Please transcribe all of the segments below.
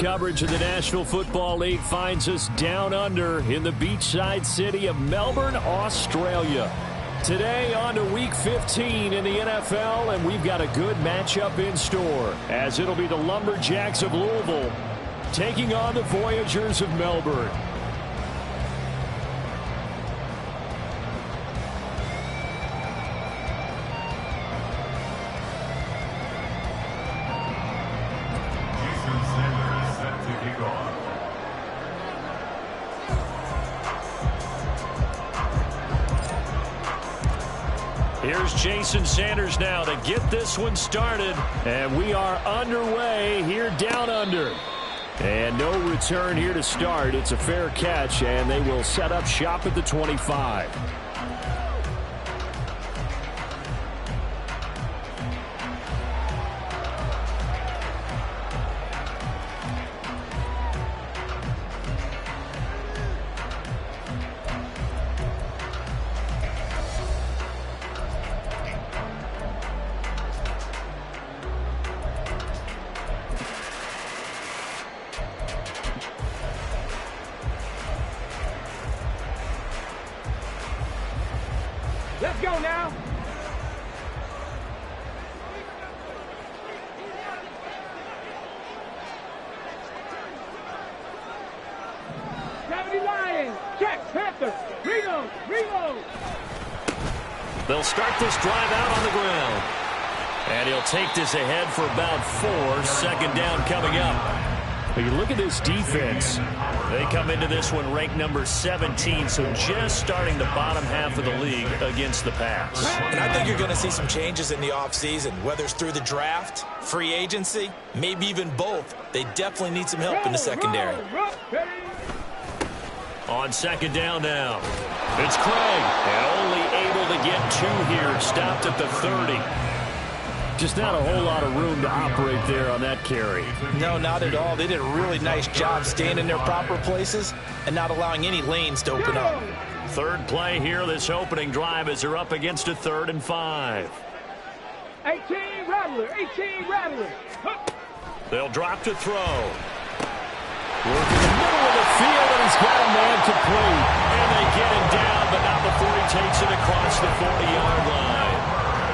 coverage of the National Football League finds us down under in the beachside city of Melbourne, Australia. Today on to Week 15 in the NFL, and we've got a good matchup in store, as it'll be the Lumberjacks of Louisville taking on the Voyagers of Melbourne. Here's Jason Sanders now to get this one started. And we are underway here down under. And no return here to start. It's a fair catch, and they will set up shop at the 25. Let's go now. Gravity Lions. Check. Panther. Reload. Reload. They'll start this drive out on the ground. And he'll take this ahead for about 4. Second down coming up. But you look at this defense. They come into this one ranked number 17, so just starting the bottom half of the league against the pass. And I think you're going to see some changes in the offseason, whether it's through the draft, free agency, maybe even both. They definitely need some help in the secondary. On second down now, it's Craig, and only able to get 2 here, stopped at the 30. Just not a whole lot of room to operate there on that carry. No, not at all. They did a really nice job staying in their proper places and not allowing any lanes to open up. Third play here, this opening drive, as they're up against a 3rd and 5. 18 Rattler, 18 Rattler. They'll drop to throw. Work in the middle of the field, and he's got a man complete. And they get him down, but not before he takes it across the 40-yard line.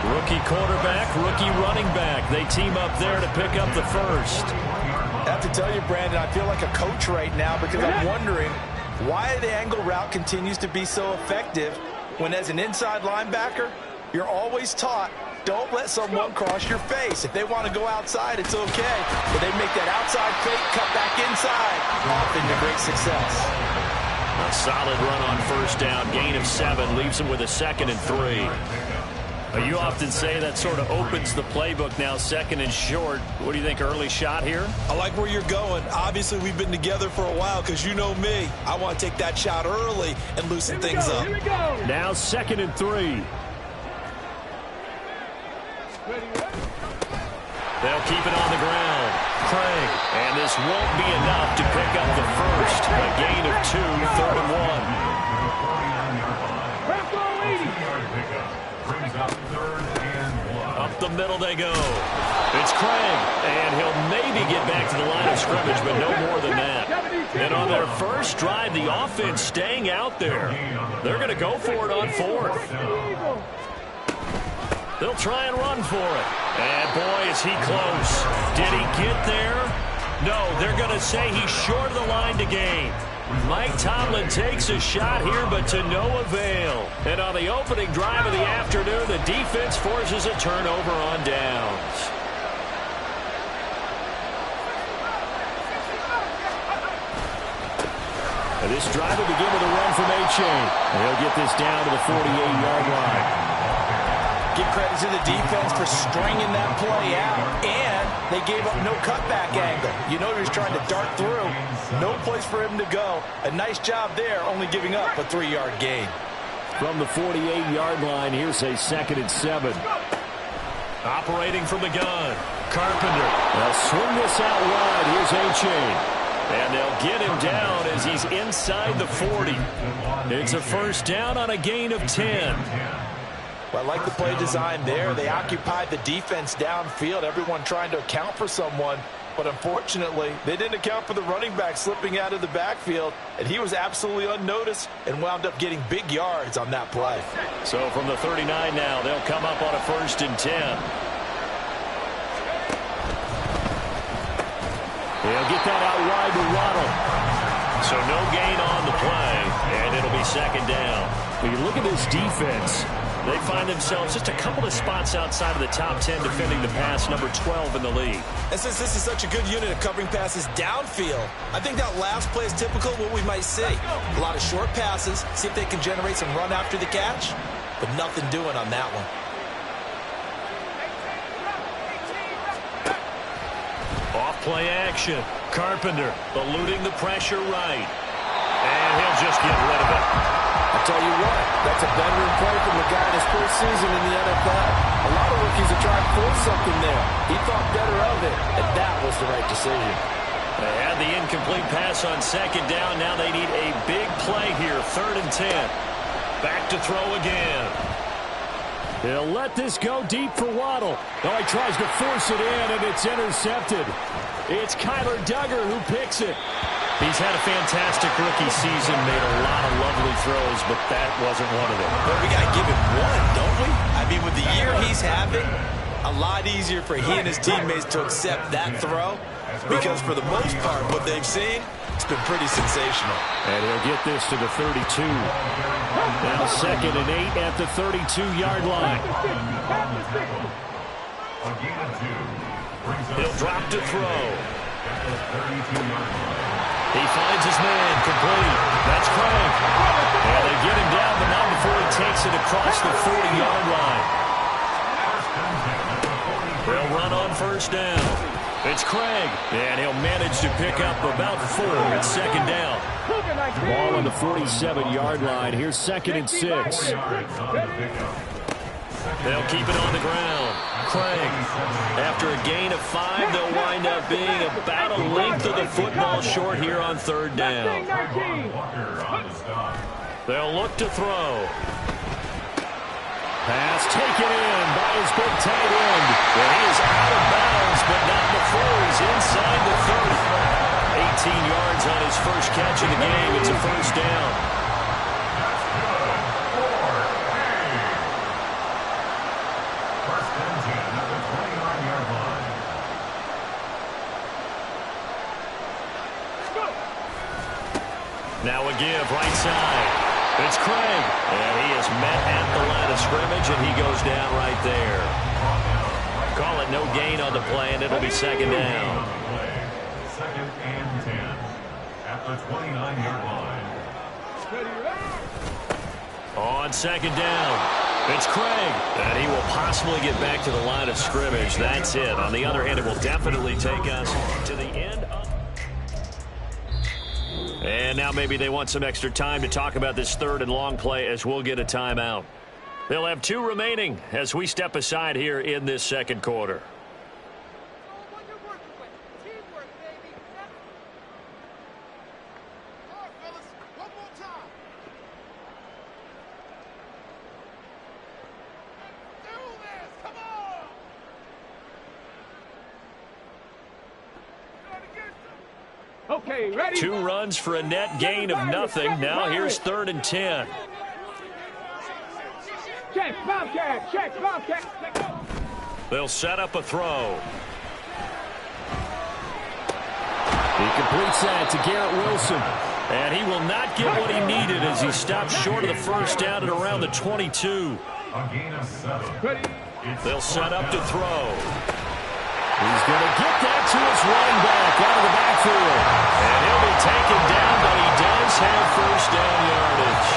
Rookie quarterback, rookie running back. They team up there to pick up the first. I have to tell you, Brandon, I feel like a coach right now because I'm wondering why the angle route continues to be so effective when, as an inside linebacker, you're always taught, don't let someone cross your face. If they want to go outside, it's okay. But they make that outside fake, cut back inside, often to great success. A solid run on first down, gain of 7, leaves him with a 2nd and 3. You often say that sort of opens the playbook now, 2nd and short. What do you think, early shot here? I like where you're going. Obviously, we've been together for a while because you know me. I want to take that shot early and loosen things up. Here we go. Now 2nd and 3. They'll keep it on the ground. Craig. And this won't be enough to pick up the first. A gain of 2, 3rd and 1. Up the middle they go. It's Craig, and he'll maybe get back to the line of scrimmage, but no more than that. And on their first drive, the offense staying out there. They're going to go for it on 4th. They'll try and run for it. And boy, is he close. Did he get there? No, they're going to say he's short of the line to gain. Mike Tomlin takes a shot here, but to no avail. And on the opening drive of the afternoon, the defense forces a turnover on downs. And this drive will begin with a run from Achane. And he'll get this down to the 48-yard line. Give credit to the defense for stringing that play out, and they gave up no cutback angle. You know he was trying to dart through. No place for him to go. A nice job there, only giving up a 3-yard gain. From the 48-yard line, here's a 2nd and 7. Operating from the gun, Carpenter. They'll swing this out wide. Here's Achane. And they'll get him down as he's inside the 40. It's a first down on a gain of 10. Well, I like the play design there. They occupied the defense downfield, everyone trying to account for someone. But unfortunately, they didn't account for the running back slipping out of the backfield, and he was absolutely unnoticed and wound up getting big yards on that play. So from the 39 now, they'll come up on a 1st and 10. They'll get that out wide to Waddle. So no gain on the play, and it'll be 2nd down. When you look at this defense, they find themselves just a couple of spots outside of the top 10 defending the pass, number 12 in the league. And since this is such a good unit of covering passes downfield, I think that last play is typical of what we might see. A lot of short passes, see if they can generate some run after the catch, but nothing doing on that one. Off-play action. Carpenter eluding the pressure right. And he'll just get rid of it. I'll tell you what, that's a veteran play from the guy in his first season in the NFL. A lot of rookies are trying to force something there. He thought better of it, and that was the right decision. They had the incomplete pass on 2nd down. Now they need a big play here, 3rd and 10. Back to throw again. He'll let this go deep for Waddle. Oh, he tries to force it in, and it's intercepted. It's Kyler Duggar who picks it. He's had a fantastic rookie season, made a lot of lovely throws, but that wasn't one of them. But we got to give him one, don't we? I mean, with the year he's having, a lot easier for he and his teammates to accept that throw because for the most part, what they've seen, it's been pretty sensational. And he'll get this to the 32. Now 2nd and 8 at the 32-yard line. He'll drop to throw. He finds his man, complete. That's Craig. And they get him down, but not before he takes it across the 40-yard line. They'll run on 1st down. It's Craig, and he'll manage to pick up about 4 at 2nd down. Ball on the 47-yard line. Here's 2nd and 6. They'll keep it on the ground. Craig, after a gain of 5, they'll wind up being about a length of the football short here on 3rd down. They'll look to throw. Pass taken in by his big tight end. And he is out of bounds, but not before he's inside the 30. 18 yards on his first catch of the game. It's a 1st down. Now a give, right side. It's Craig. And he is met at the line of scrimmage, and he goes down right there. Call it no gain on the play, and it'll be 2nd down. 2nd and 10 at the 29-yard line. On 2nd down, it's Craig. And he will possibly get back to the line of scrimmage. That's it. On the other hand, it will definitely take us to the end of... And now maybe they want some extra time to talk about this 3rd and long play as we'll get a timeout. They'll have 2 remaining as we step aside here in this 2nd quarter. Okay, ready? 2 runs for a net gain of nothing. Now here's 3rd and 10. Check, Bobcat, check, Bobcat. They'll set up a throw. He completes that to Garrett Wilson. And he will not get what he needed as he stops short of the 1st down at around the 22. They'll set up to throw. He's going to get that to his running back out of the backfield. And he'll be taken down, but he does have 1st down yardage.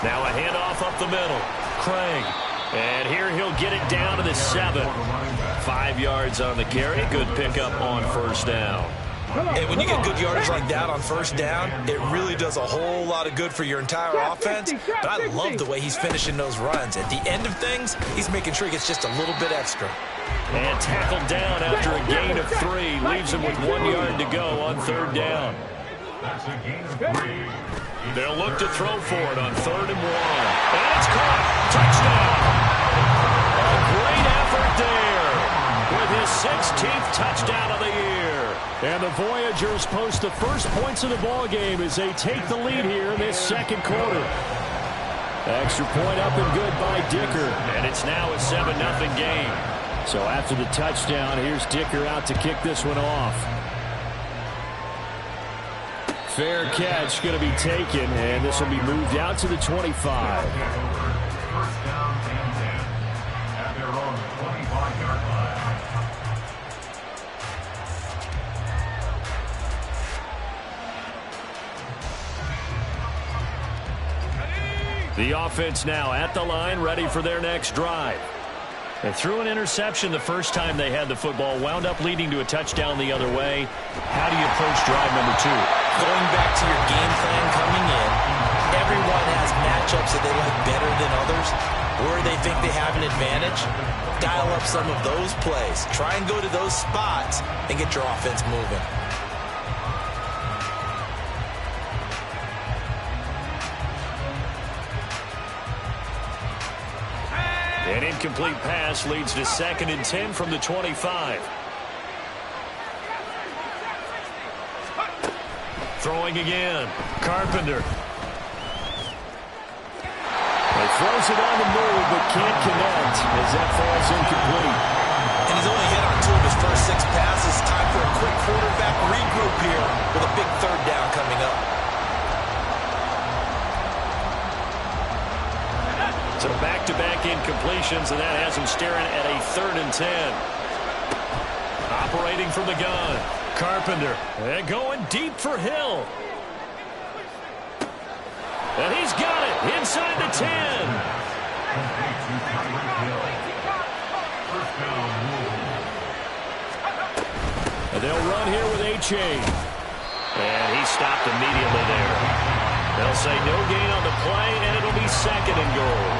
Now a handoff up the middle. Craig. And here he'll get it down to the 7. 5 yards on the carry. Good pickup on 1st down. And when you get good yardage like that on 1st down, it really does a whole lot of good for your entire offense. But I love the way he's finishing those runs. At the end of things, he's making sure he gets just a little bit extra. And tackled down after a gain of 3. Leaves him with 1 yard to go on 3rd down. That's a gain of 3. They'll look to throw for it on 3rd and 1. And it's caught. Touchdown. A great effort there with his 16th touchdown of the year. And the Voyagers post the first points of the ball game as they take the lead here in this second quarter. Extra point up and good by Dicker. And it's now a 7-0 game. So after the touchdown, here's Dicker out to kick this one off. Fair catch going to be taken, and this will be moved out to the 25. First down and 10 at their own 25-yard line. The offense now at the line, ready for their next drive. They threw an interception the first time they had the football, wound up leading to a touchdown the other way. How do you approach drive number 2? Going back to your game plan coming in, everyone has matchups that they like better than others, or they think they have an advantage. Dial up some of those plays. Try and go to those spots and get your offense moving. An incomplete pass leads to 2nd and 10 from the 25. Throwing again. Carpenter. He throws it on the move, but can't connect as that falls incomplete. And he's only hit on 2 of his first 6 passes. Time for a quick quarterback regroup here with a big 3rd down coming up. So back-to-back incompletions, and that has him staring at a 3rd and 10. Operating from the gun. Carpenter. And going deep for Hill. And he's got it inside the 10. And they'll run here with A-Chain. And he stopped immediately there. They'll say no gain on the play, and it'll be 2nd and goal.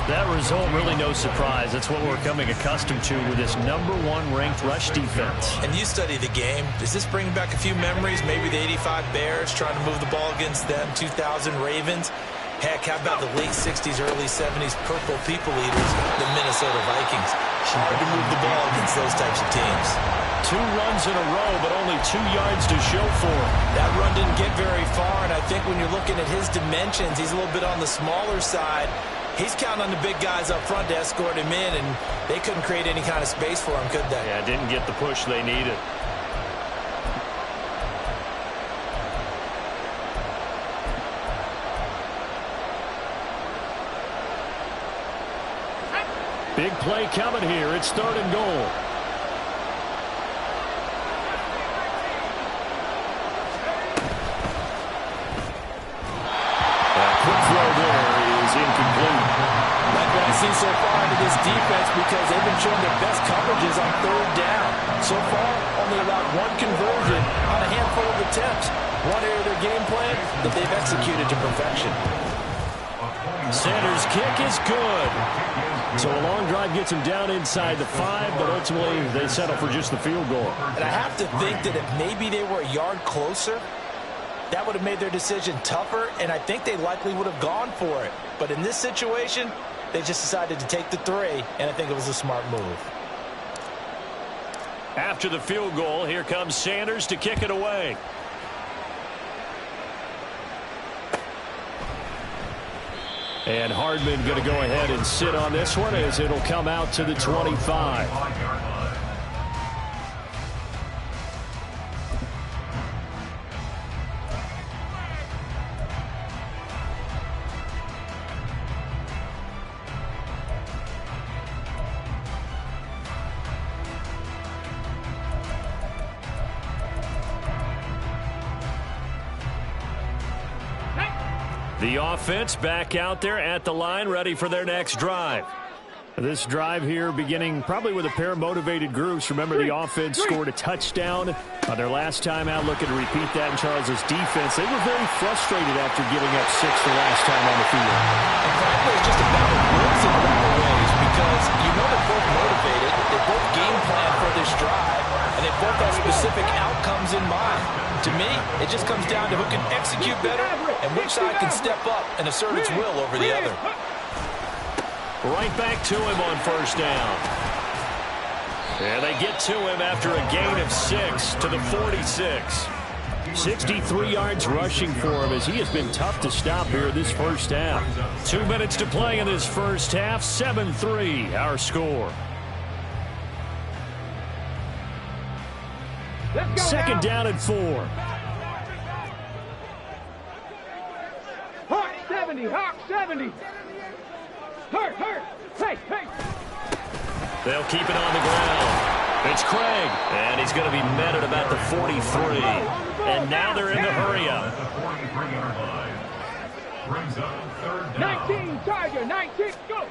That result, really no surprise. That's what we're coming accustomed to with this #1 ranked rush defense. And you study the game. Does this bring back a few memories? Maybe the 85 Bears trying to move the ball against them, 2000 Ravens. Heck, how about the late 60s, early 70s Purple People Eaters, the Minnesota Vikings? Hard to move the ball against those types of teams. 2 runs in a row, but only 2 yards to show for him. That run didn't get very far, and I think when you're looking at his dimensions, he's a little bit on the smaller side. He's counting on the big guys up front to escort him in, and they couldn't create any kind of space for him, could they? Yeah, didn't get the push they needed. Big play coming here. It's 3rd and goal. Seen so far into this defense because they've been showing their best coverages on 3rd down. So far, only allowed 1 conversion on a handful of attempts. One area of their game plan that they've executed to perfection. Sanders' kick is good. So a long drive gets him down inside the 5, but ultimately they settle for just the field goal. And I have to think that if maybe they were a yard closer, that would have made their decision tougher, and I think they likely would have gone for it. But in this situation, they just decided to take the 3, and I think it was a smart move. After the field goal, here comes Sanders to kick it away. And Hardman going to go ahead and sit on this one as it'll come out to the 25. The offense back out there at the line, ready for their next drive. This drive here beginning probably with a pair of motivated groups. Remember, the offense scored a touchdown on their last time out, looking to repeat that in Charles's defense. They were very frustrated after giving up 6 the last time on the field. And frankly, it's just a battle of wins in a lot of ways because you know they're both motivated, they both game plan for this drive, and they both have specific outcomes in mind. To me, it just comes to who can execute better and which side can step up and assert its will over the other. Right back to him on first down. And they get to him after a gain of 6 to the 46. 63 yards rushing for him as he has been tough to stop here this first half. 2 minutes to play in this first half. 7-3 our score. Second down and 4. Hawk 70, Hawk 70. Hurt. Hey. They'll keep it on the ground. It's Craig, and he's going to be met at about the 43. And now they're in the hurry-up. 19, Charger, 19, go.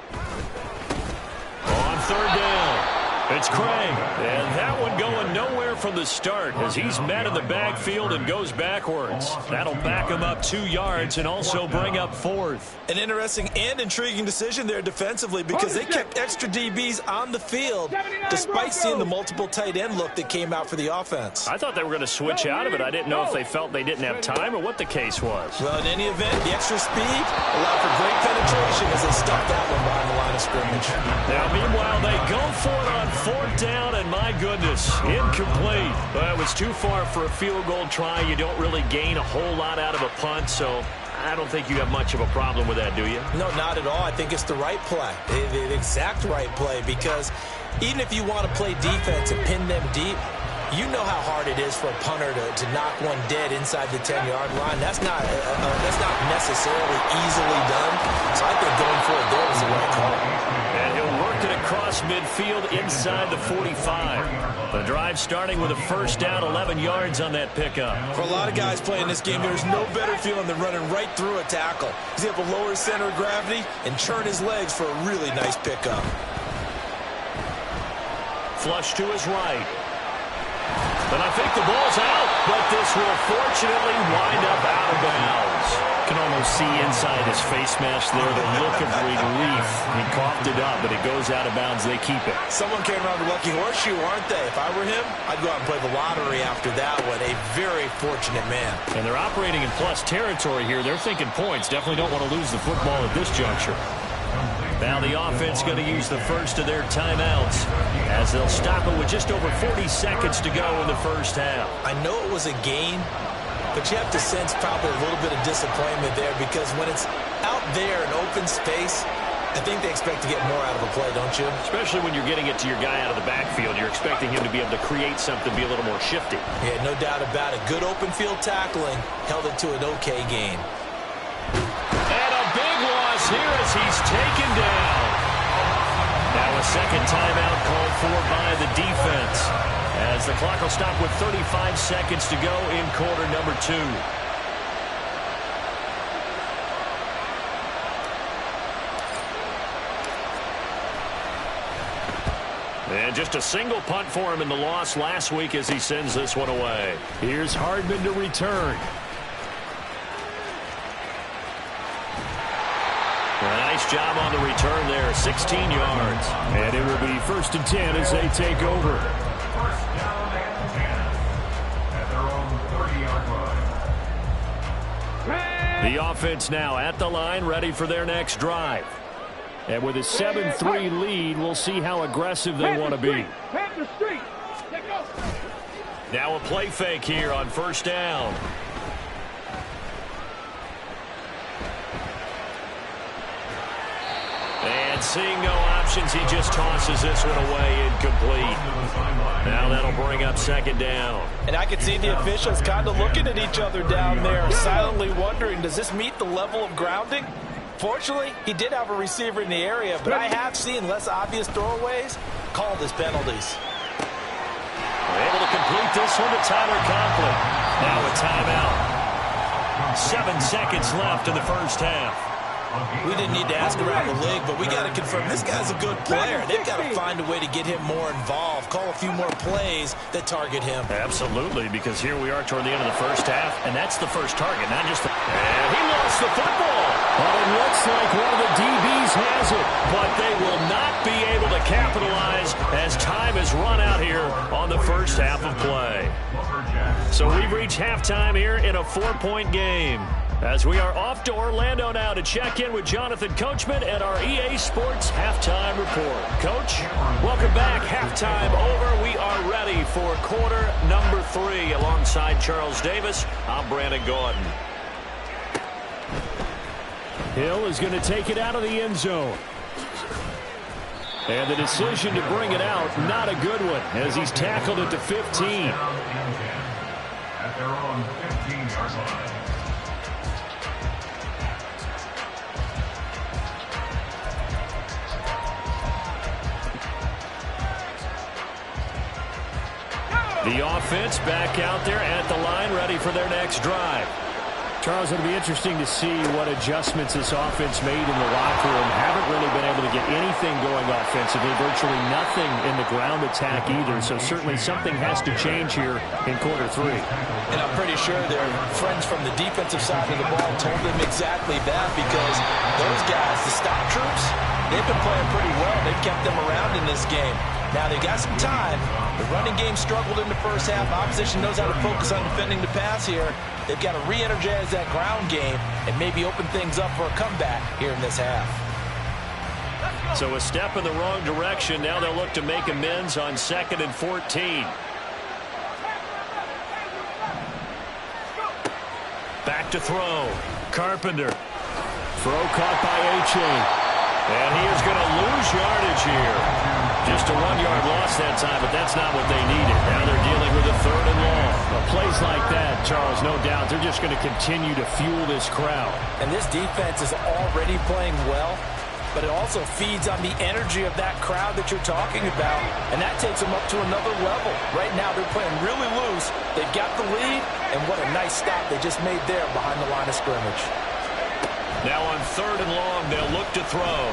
On third down, it's Craig. And that one going nowhere from the start as he's met in the backfield and goes backwards. That'll back him up 2 yards and also bring up 4th. An interesting and intriguing decision there defensively because they kept extra DBs on the field despite seeing the multiple tight end look that came out for the offense. I thought they were going to switch out of it. I didn't know if they felt they didn't have time or what the case was. Well, in any event, the extra speed allowed for great penetration as they stuck that one behind the line of scrimmage. Now, meanwhile, they go for it on fourth down, and my goodness, incomplete. Well, it was too far for a field goal try. You don't really gain a whole lot out of a punt, so I don't think you have much of a problem with that, do you? No, not at all. I think it's the right play, the exact right play, because even if you want to play defense and pin them deep, you know how hard it is for a punter to knock one dead inside the 10-yard line. That's not necessarily easily done. So I think going for it there was the right call. And he'll work it across midfield inside the 45. The drive starting with a first down, 11 yards on that pickup. For a lot of guys playing this game, there's no better feeling than running right through a tackle. He's able to lower his center of gravity and churn his legs for a really nice pickup. Flush to his right. And I think the ball's out, but this will fortunately wind up out of bounds. Can almost see inside his face mask there the look of relief. He coughed it up, but it goes out of bounds. They keep it. Someone came around the lucky horseshoe, aren't they? If I were him, I'd go out and play the lottery after that one. A very fortunate man. And they're operating in plus territory here. They're thinking points. Definitely don't want to lose the football at this juncture. Now the offense going to use the first of their timeouts as they'll stop it with just over 40 seconds to go in the first half. I know it was a gain, but you have to sense probably a little bit of disappointment there because when it's out there in open space, I think they expect to get more out of a play, don't you? Especially when you're getting it to your guy out of the backfield. You're expecting him to be able to create something, be a little more shifty. Yeah, no doubt about it. Good open field tackling held it to an okay gain. Here as he's taken down. Now a second timeout called for by the defense as the clock will stop with 35 seconds to go in quarter number 2. And just a single punt for him in the loss last week as he sends this one away. Here's Hardman to return. Nice job on the return there, 16 yards. And it will be 1st and 10 as they take over. First down and 10 at their own 30-yard line. The offense now at the line, ready for their next drive. And with a 7-3 lead, we'll see how aggressive they want to be. Now a play fake here on first down. And seeing no options, he just tosses this one away incomplete. Now that'll bring up second down. And I can see the officials kind of looking at each other down there, silently wondering, does this meet the level of grounding? Fortunately, he did have a receiver in the area, but I have seen less obvious throwaways called as penalties. We're able to complete this one to Tyler Conklin. Now a timeout. 7 seconds left in the first half. We didn't need to ask around the league, but we got to confirm this guy's a good player. They've got to find a way to get him more involved, call a few more plays that target him. Absolutely, because here we are toward the end of the first half, and that's the first target, not just the... And he lost the football. Well, it looks like one of the DBs has it, but they will not be able to capitalize as time has run out here on the first half of play. So we've reached halftime here in a 4-point game. As we are off to Orlando now to check in with Jonathan Coachman and our EA Sports Halftime Report. Coach, welcome back. Halftime over. We are ready for quarter number 3. Alongside Charles Davis, I'm Brandon Gaudin. Hill is going to take it out of the end zone. And the decision to bring it out, not a good one, as he's tackled at the 15. At their own 15-yard line. The offense back out there at the line, ready for their next drive. Charles, it'll be interesting to see what adjustments this offense made in the locker room. Haven't really been able to get anything going offensively, virtually nothing in the ground attack either. So certainly something has to change here in quarter 3. And I'm pretty sure their friends from the defensive side of the ball told them exactly that, because those guys, the stop troops, they've been playing pretty well. They've kept them around in this game. Now, they got some time. The running game struggled in the first half. Opposition knows how to focus on defending the pass here. They've got to re-energize that ground game and maybe open things up for a comeback here in this half. So a step in the wrong direction. Now they'll look to make amends on 2nd and 14. Back to throw. Carpenter. Throw caught by A-Chain. And he is going to lose yardage here. Just a 1-yard loss that time, but that's not what they needed. Now they're dealing with a 3rd and long. Well, plays like that, Charles, no doubt, they're just going to continue to fuel this crowd. And this defense is already playing well, but it also feeds on the energy of that crowd that you're talking about, and that takes them up to another level. Right now they're playing really loose. They've got the lead, and what a nice stop they just made there behind the line of scrimmage. Now on 3rd and long, they'll look to throw.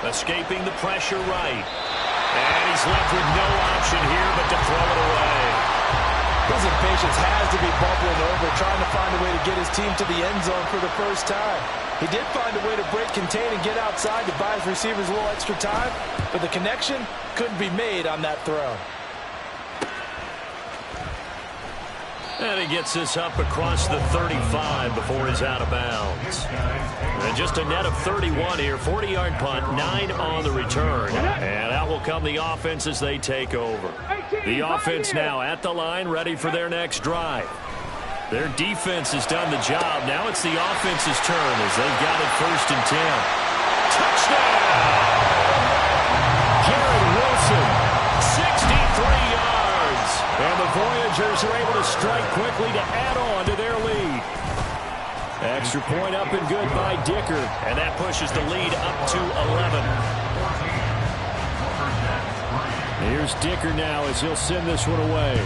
Escaping the pressure right. And he's left with no option here but to throw it away. His impatience has to be bubbling over, trying to find a way to get his team to the end zone for the first time. He did find a way to break, contain, and get outside to buy his receivers a little extra time, but the connection couldn't be made on that throw. And he gets this up across the 35 before he's out of bounds. And just a net of 31 here. 40-yard punt, 9 on the return. And out will come the offense as they take over. The offense now at the line, ready for their next drive. Their defense has done the job. Now it's the offense's turn as they've got it 1st and 10. Touchdown! Garrett Wilson, 63 yards. And the Voyagers are able to strike quickly to add on to their lead. Extra point up and good by Dicker. And that pushes the lead up to 11. Here's Dicker now as he'll send this one away.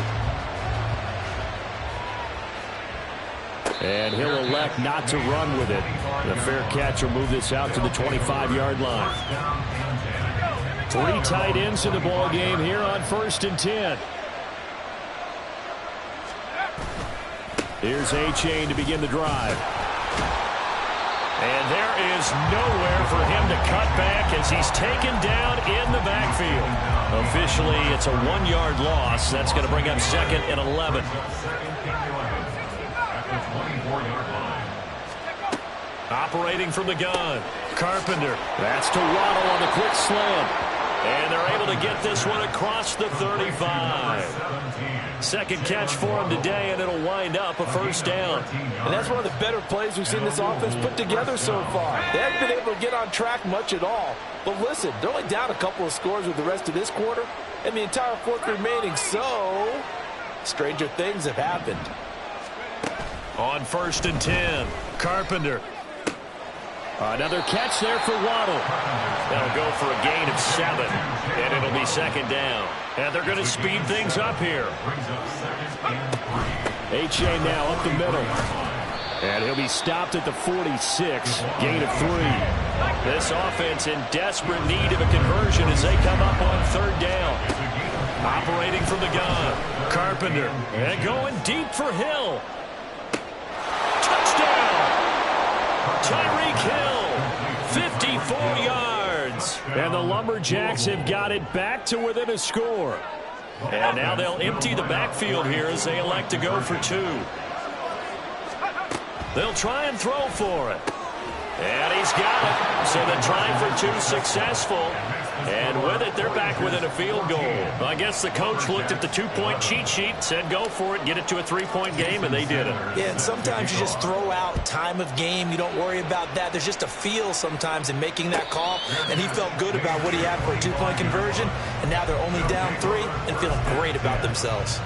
And he'll elect not to run with it. The fair catch will move this out to the 25-yard line. 3 tight ends in the ball game here on 1st and 10. Here's A-Chain to begin the drive. And there is nowhere for him to cut back as he's taken down in the backfield. Officially, it's a 1-yard loss. That's going to bring up 2nd and 11. Operating from the gun. Carpenter. That's to Waddle on the quick slant. And they're able to get this one across the 35. 2nd catch for him today, and it'll wind up a 1st down. And that's one of the better plays we've seen this offense put together so far. They haven't been able to get on track much at all. But listen, they're only down a couple of scores with the rest of this quarter, and the entire 4th remaining. So, stranger things have happened. On 1st and 10, Carpenter. Another catch there for Waddle. That'll go for a gain of 7, and it'll be 2nd down. And they're going to speed things up here. A-Chain now up the middle. And he'll be stopped at the 46, gain of 3. This offense in desperate need of a conversion as they come up on 3rd down. Operating from the gun, Carpenter. And going deep for Hill. Touchdown! Tyreek Hill, 54 yards. yards. And the Lumberjacks have got it back to within a score. And now they'll empty the backfield here as they elect to go for 2. They'll try and throw for it. And he's got it. So the try for 2 successful. And with it, they're back within a field goal. I guess the coach looked at the 2-point cheat sheet, said go for it, get it to a 3-point game, and they did it. Yeah, and sometimes you just throw out time of game. You don't worry about that. There's just a feel sometimes in making that call, and he felt good about what he had for a 2-point conversion, and now they're only down 3 and feeling great about themselves.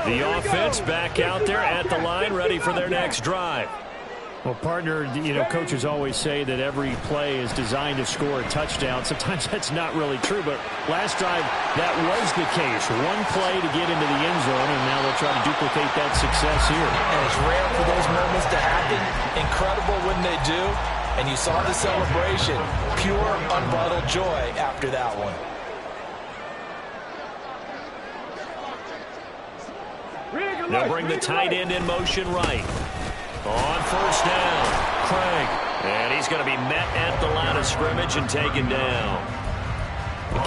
The offense back out there at the line, ready for their next drive. Well, partner, coaches always say that every play is designed to score a touchdown. Sometimes that's not really true, but last drive, that was the case. One play to get into the end zone, and now they'll try to duplicate that success here. And it's rare for those moments to happen. Incredible when they do. And you saw the celebration. Pure, unbridled joy after that one. They'll bring the tight end in motion right. On first down, Craig. And he's going to be met at the line of scrimmage and taken down.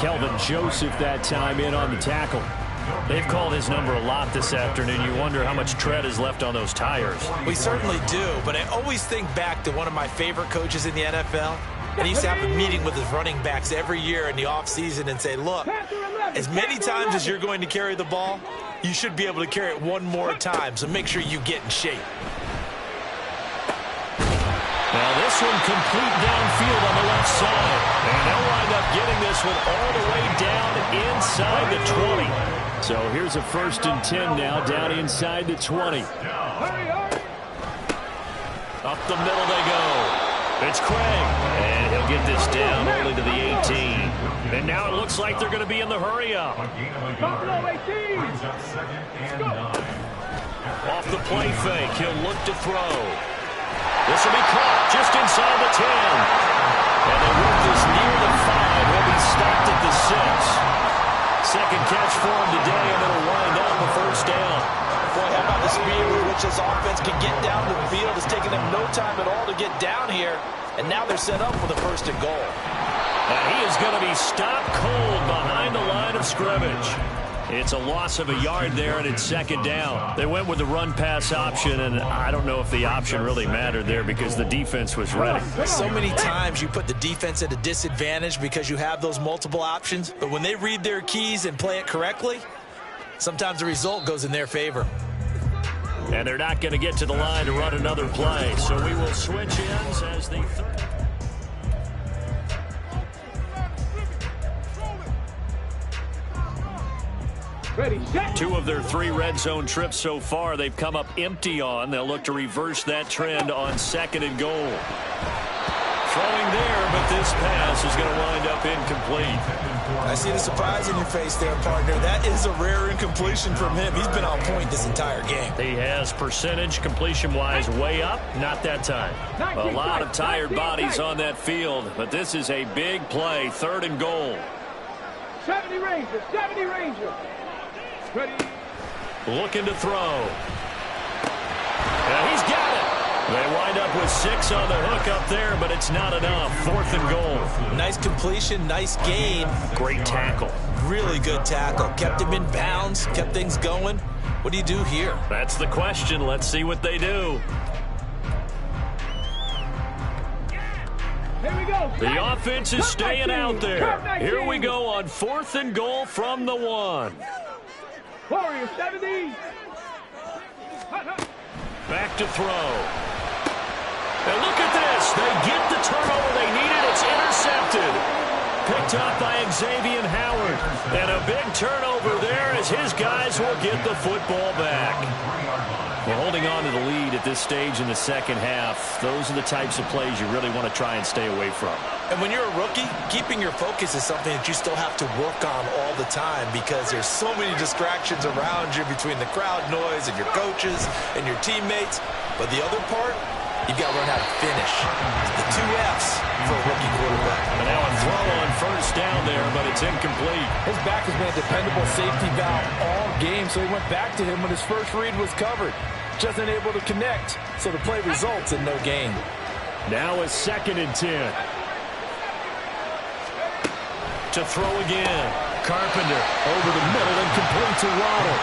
Kelvin Joseph that time in on the tackle. They've called his number a lot this afternoon. You wonder how much tread is left on those tires. We certainly do, but I always think back to one of my favorite coaches in the NFL. And he used to have a meeting with his running backs every year in the offseason and say, look, as many times as you're going to carry the ball, you should be able to carry it one more time, so make sure you get in shape. Now this one complete downfield on the left side. And they'll wind up getting this one all the way down inside the 20. So here's a 1st and 10 now, down inside the 20. Up the middle they go. It's Craig. And he'll get this down only to the 18. And now it looks like they're going to be in the hurry-up. Off the play fake, he'll look to throw. This will be caught just inside the 10. And they work this near the 5. He'll be stopped at the 6. Second catch for him today, and it'll wind up the 1st down. Boy, how about the speed with which this offense can get down the field? It's taken them no time at all to get down here. And now they're set up for the 1st and goal. And he is going to be stopped cold behind the line of scrimmage. It's a loss of a yard there, and it's 2nd down. They went with the run-pass option, and I don't know if the option really mattered there because the defense was ready. So many times you put the defense at a disadvantage because you have those multiple options, but when they read their keys and play it correctly, sometimes the result goes in their favor. And they're not going to get to the line to run another play, so we will switch ends as the third. Ready, set. 2 of their 3 red zone trips so far they've come up empty on. They'll look to reverse that trend on 2nd and goal. Throwing there, but this pass is going to wind up incomplete. I see the surprise in your face there, partner. That is a rare incompletion from him. He's been on point this entire game. He has percentage completion-wise way up. Not that time. A lot of tired bodies on that field, but this is a big play. 3rd and goal. 70 Rangers, 70 Rangers. Ready. Looking to throw. And he's got it. They wind up with 6 on the hook up there, but it's not enough. 4th and goal. Nice completion, nice gain. Great tackle. Really good tackle. Kept him in bounds, kept things going. What do you do here? That's the question. Let's see what they do. Here we go. The offense is staying out there. Here we go on 4th and goal from the 1. Warriors, 70. Back to throw. And look at this. They get the turnover they needed. It's intercepted. Picked up by Xavier Howard. And a big turnover there as his guys will get the football back. Well, holding on to the lead at this stage in the 2nd half, those are the types of plays you really want to try and stay away from. And when you're a rookie, keeping your focus is something that you still have to work on all the time because there's so many distractions around you between the crowd noise and your coaches and your teammates. But the other part, you've got to learn how to finish. The 2 Fs for a rookie quarterback. And now a throw on 1st down there, but it's incomplete. His back has been a dependable safety valve all game, so he went back to him when his first read was covered. Just unable to connect, so the play results in no gain. Now a 2nd and 10. To throw again. Carpenter over the middle and complete to Waddle.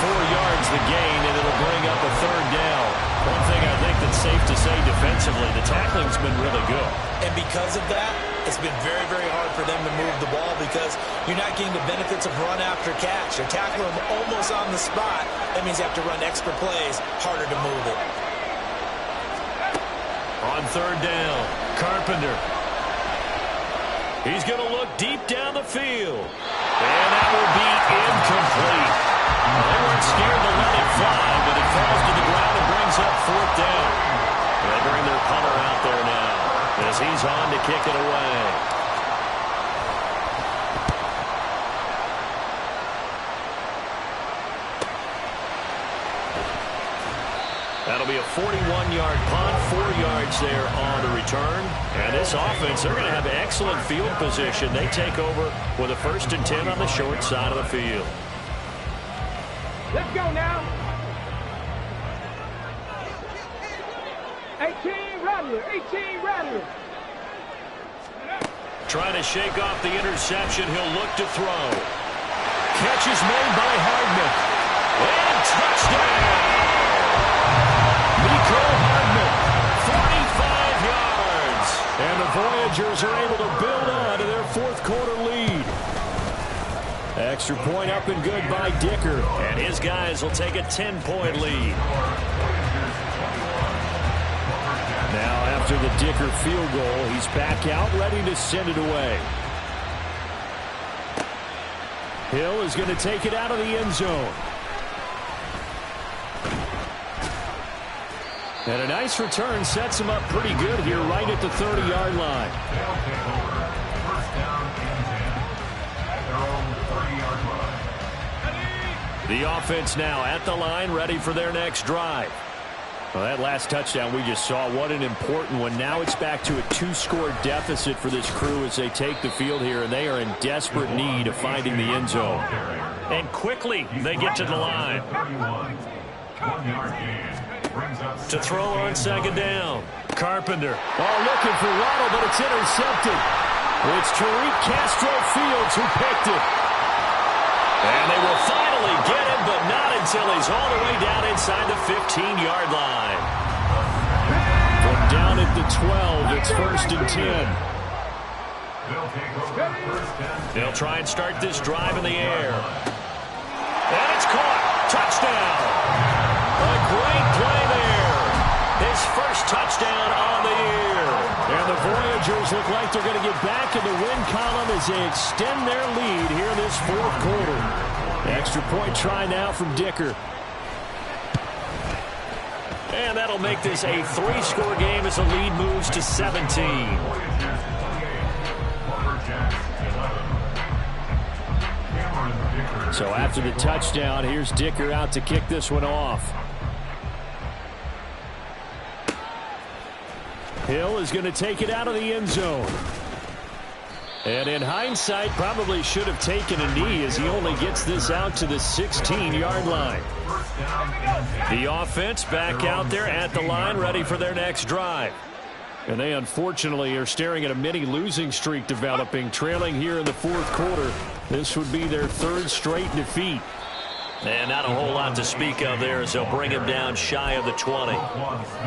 4 yards the gain, and it'll bring up a 3rd down. One thing I think that's safe to say defensively, the tackling's been really good. And because of that, it's been very, very hard for them to move the ball because you're not getting the benefits of run after catch. You're tackling them almost on the spot. That means you have to run extra plays, harder to move it. On 3rd down, Carpenter. He's going to look deep down the field. And that will be incomplete. They weren't scared to let it fly, but it falls to the ground and brings up 4th down. They bring their punter out there now as he's on to kick it away. That'll be a 41-yard punt, 4 yards there on the return. And this offense, they're going to have excellent field position. They take over with a 1st and 10 on the short side of the field. Let's go now. 18 Rattler, 18 Rattler. Trying to shake off the interception. He'll look to throw. Catch is made by Hardman. And touchdown! Mecole Hardman, 45 yards. And the Voyagers are able to build on to their 4th quarter lead. Extra point up and good by Dicker. And his guys will take a 10-point lead. Now after the Dicker field goal, he's back out ready to send it away. Hill is going to take it out of the end zone. And a nice return sets him up pretty good here right at the 30-yard line. The offense now at the line, ready for their next drive. Well, that last touchdown we just saw, what an important one. Now it's back to a 2-score deficit for this crew as they take the field here, and they are in desperate need of finding the end zone. And quickly they get to the line. 1-yard gain. To throw on 2nd down. Carpenter. Oh, looking for Waddle, but it's intercepted. It's Tariq Castro-Fields who picked it. And they will finally get him, but not until he's all the way down inside the 15-yard line. From down at the 12, it's 1st and 10. They'll try and start this drive in the air. And it's caught. Touchdown. A great play there. His first touchdown on the year. And the Voyagers look like they're going to get back in the win column as they extend their lead here in this 4th quarter. Extra point try now from Dicker. And that'll make this a 3-score game as the lead moves to 17. So after the touchdown, here's Dicker out to kick this one off. Hill is going to take it out of the end zone. And in hindsight, probably should have taken a knee as he only gets this out to the 16-yard line. The offense back out there at the line, ready for their next drive. And they unfortunately are staring at a mini losing streak developing, trailing here in the 4th quarter. This would be their 3rd straight defeat. And not a whole lot to speak of there as they'll bring him down shy of the 20.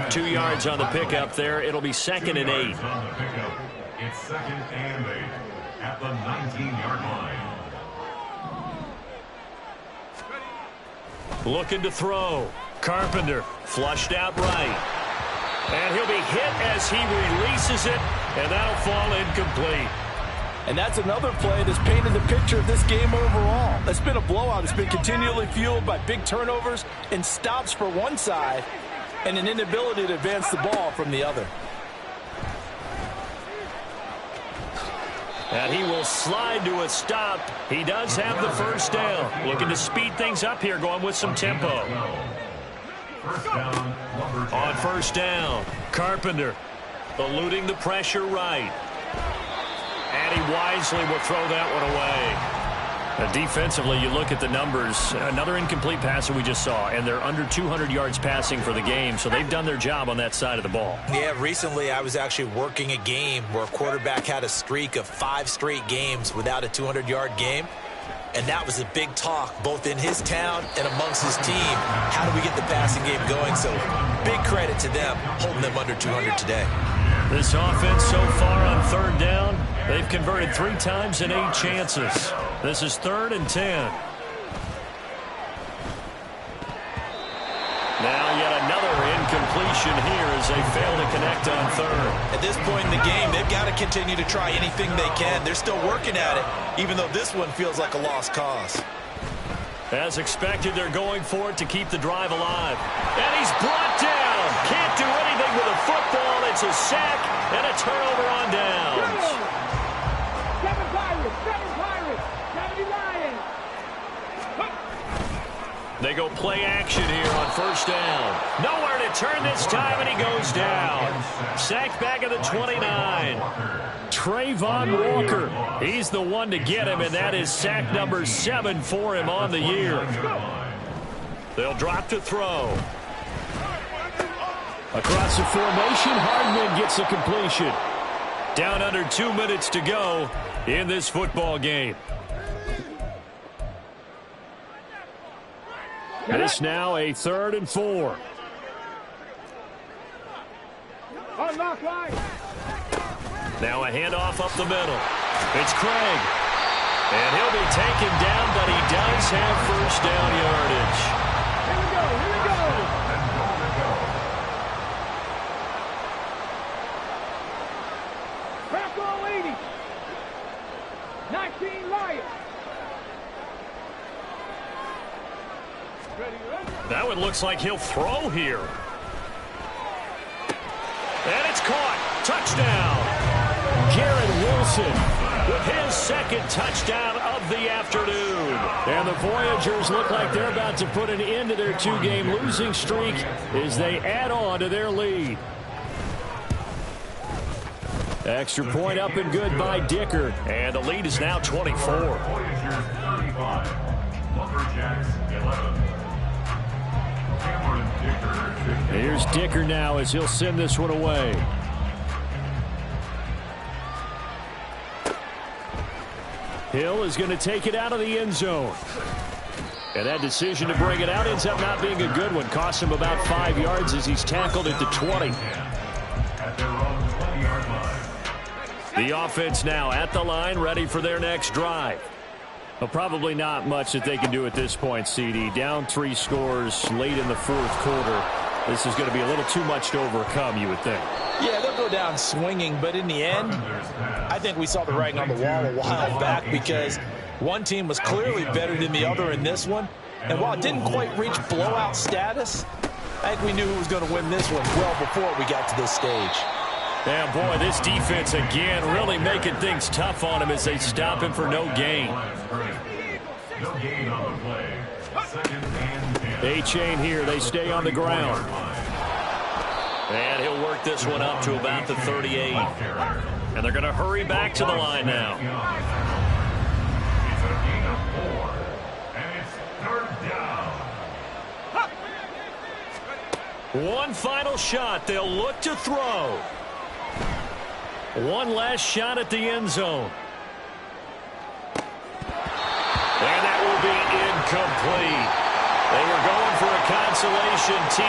2 yards on the pickup there. It'll be 2nd and 8. It's 2nd and 8 at the 19-yard line. Looking to throw. Carpenter flushed out right. And he'll be hit as he releases it, and that'll fall incomplete. And that's another play that's painted the picture of this game overall. It's been a blowout. It's been continually fueled by big turnovers and stops for one side and an inability to advance the ball from the other. And he will slide to a stop. He does have the 1st down. Looking to speed things up here, going with some tempo. On 1st down, Carpenter eluding the pressure right. And he wisely will throw that one away. Defensively, you look at the numbers. Another incomplete pass that we just saw, and they're under 200 yards passing for the game, so they've done their job on that side of the ball. Yeah, recently I was actually working a game where a quarterback had a streak of 5 straight games without a 200-yard game, and that was a big talk both in his town and amongst his team. How do we get the passing game going? So big credit to them holding them under 200 today. This offense so far on third down, they've converted 3 times in 8 chances. This is 3rd and 10. Now yet another incompletion here as they fail to connect on 3rd. At this point in the game, they've got to continue to try anything they can. They're still working at it, even though this one feels like a lost cause. As expected, they're going for it to keep the drive alive. And he's brought down. Can't do anything with a football. It's a sack and a turnover on downs. 7 Pirates, 70 Lions. They go play action here on first down. Nowhere to turn this time, and he goes down. Sacked back at the 29. Trayvon Walker, he's the one to get him, and that is sack number 7 for him on the year. They'll drop to throw. Across the formation, Hardman gets a completion. Down under 2 minutes to go in this football game. This now a 3rd and 4. Unlock line. Now a handoff up the middle. It's Craig. And he'll be taken down, but he does have first down yardage. Here we go, here we go. Crack all 80. 19 Lions. That one looks like he'll throw here. And it's caught. Touchdown. Garrett Wilson with his 2nd touchdown of the afternoon. And the Voyagers look like they're about to put an end to their 2-game losing streak as they add on to their lead. Extra point up and good by Dicker. And the lead is now 24. Voyagers 35, Lumberjacks 11. Cameron Dicker. Here's Dicker now as he'll send this one away. Hill is going to take it out of the end zone. And that decision to bring it out ends up not being a good one. Costs him about 5 yards as he's tackled at the 20. At their own 20-yard line. The offense now at the line, ready for their next drive. Well, probably not much that they can do at this point, CD. Down 3 scores late in the 4th quarter. This is going to be a little too much to overcome, you would think. Yeah, they'll go down swinging, but in the end, I think we saw the writing on the wall a while back because one team was clearly better than the other in this one. And while it didn't quite reach blowout status, I think we knew who was going to win this one well before we got to this stage. Yeah, boy, this defense again really making things tough on him as they stop him for no gain. No gain on the play. 2nd and 10. A-chain here. They stay on the ground. And he'll work this one up to about the 38. And they're going to hurry back to the line now. It's a gain of 4. And it's 3rd down. One final shot. They'll look to throw. One last shot at the end zone. And that will be incomplete. They were going for a consolation team.